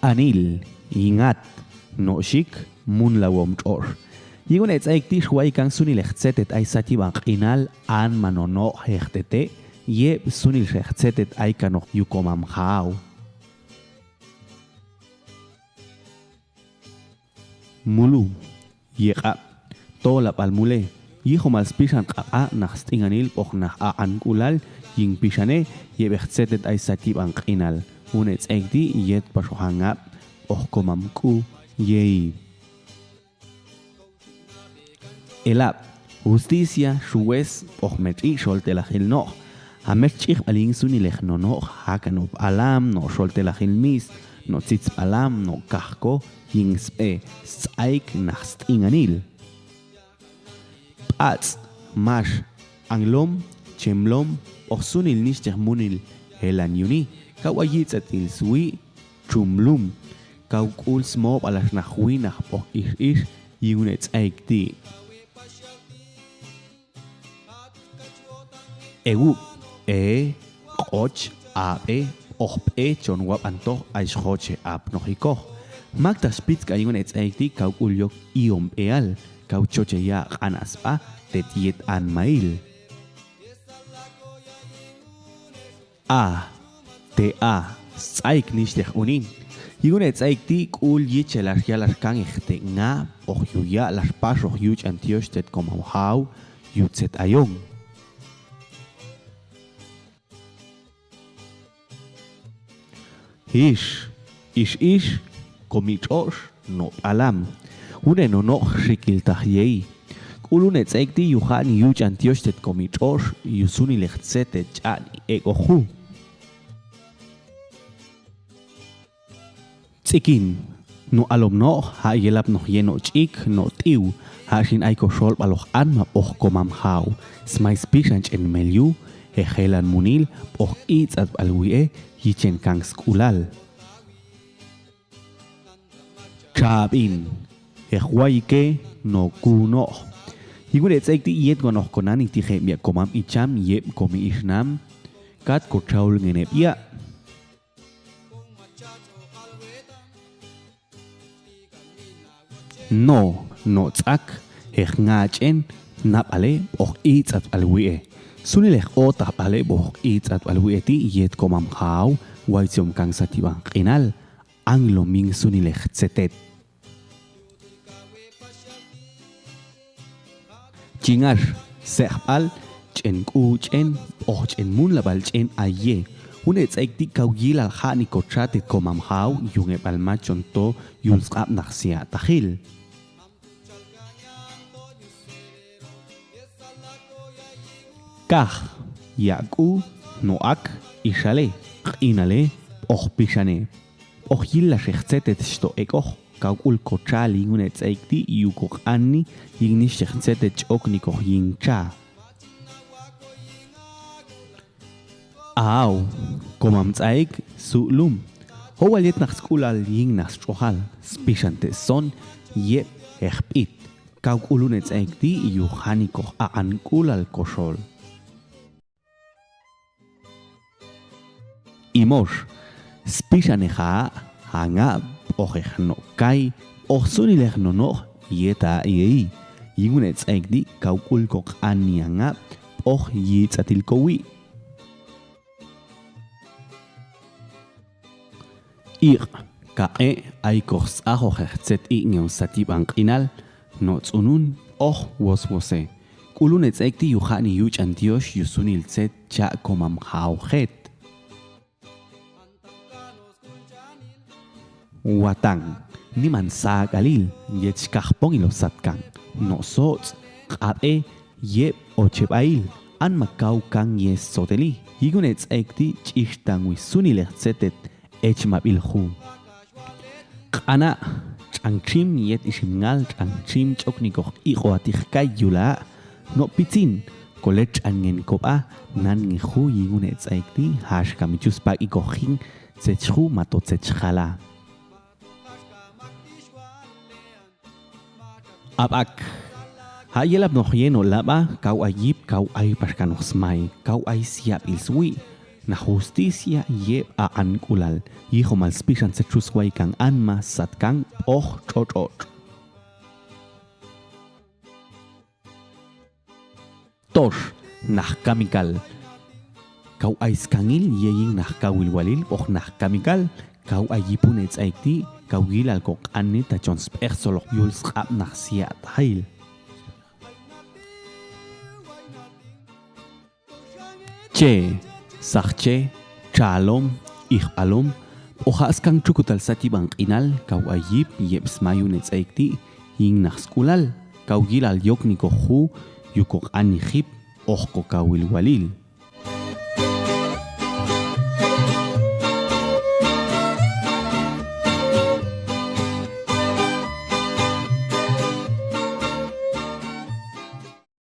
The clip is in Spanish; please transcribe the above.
Anil, ingat, noshik, munlawom chor. Yigun etzaikti shwai kan sunil echtzetet ay satiban qinal an manono hechtete ye sunil echtzetet ay kanok yukomam hao. Mulu, yeqa, tola palmule, yijo malspishan qa'a naxtinganil poch nach ankulal yin pishane ye echtzetet ay satiban qinal. Un etzaikti yet pashohangap och komamku yei. Elab, justicia, shues, och metri sholte la gil no. Hamerchich alin sunilech no no, hakanop alam, no sholte la gil mis, no tzitz alam, no kahko, yin spe, saik naxt inganil. Pats, mash, anglom, chemlom, och sunil nishtech munil, helan yuni. Kawayitzatil sui, chumlum, kawkul smob alas nahuinach poch ish, yunets aikti. Egu, qoch, ochpe, chonwap antoch, aishoche ap nohiko. Magda spitzka yunets aikti, kawkul yok iom eal, kawchoche ya anaspa, tetiet an mail. A saik nishtech unin. Yigun etzaikti kul yiche las yalas kan echte nga och yuya las pas och yuch antioshtet como hau yutzet ayong. Ish komichosh no alam. Une no shikil tahyei. Kulun etzaikti yuhan yuch antioshtet komichosh yusuni lechtzete chan egohu. Tsikin, no alom no, ha yelap no yeno chik, no tiu, ha shin aiko shol baloch anma och komam hau, smai spishanch en meliu, he helan munil, och itz at balwie, yichen kang skulal. Chabin, he huayke, no kuno. Higun etzaikti yet gonoch konan itije mia komam icham yep komi ishnam, kat kochaul ngenepia. No tzak, ngachen, napale, och iets at alwie. Sunilech o tapale, och iets at alwieti, yet komam hau, waitium kang satiban qinal, anglo ming sunilech tzetet. Chingar, sehpal, chen ku chen, och chen mun labal chen aye. Un etzaikti kawyil al hani kochatit komam hau, yung epalmachon to, yulskap naxia tahil. Kah, yaku, noak, ishale, inale, och pishane. Och yilla shechzetet sto ekoch, kaukul kochali un etzaikti yukoch anni, yigni shechzetet choknikoch yincha. Au, komam tzaik, su'lum. Howalet nach skulal ying nach chohal, spishante son, yep, echpit. Kaukul un etzaikti yuhanikoch aankulal koshol. Imosh, spishaneja, hanga, ochech no kai, och sunilech no no, yeta yei. Yigun etzaikti kaukul koch anianga, och yitzatil kowi. Kae aikos ahochzet ignion satiban qinal, no tzunun, och woswose. Kulun etzaikti yuhani yuch antiosh yusunil tzet cha komam haujet. Watang, niman sa galil, yechkahpon ilosatkan, no sots, qae, yep ochebail, an makau kan yes soteli, yigun etzaikti chishtan wisunil tzetet, echmabilhu. Qana, changchim yet ishimngal, changchim choknikoch iqoatikay yula, no pitzin, kolech angen kopa, nan ngihu yigun etzaikti, hash kamichuspa ikochin, tzechhu matotzechhala. Abak, hayelab no yeno laba, kau ayip, kau ay pashkanosmai, kau ay siap ilsui, na justicia yeb a ankulal hijo mal spishan se chusway kan anma satkan chochot tosh nah kamikal kau aiskangil yeyin nah kawil walil nah kamikal kau ayipun etsaikti kau gilal kok anni ta chons persolok yuls qap nah siat hail che Sache, Chalom, Alom, Ojas kang chukutal satibang inal, kau ayip, yeps mayunets aikti, ing naxkulal, kau gilal yok niko hu, yukok anihip, ojko kawil walil.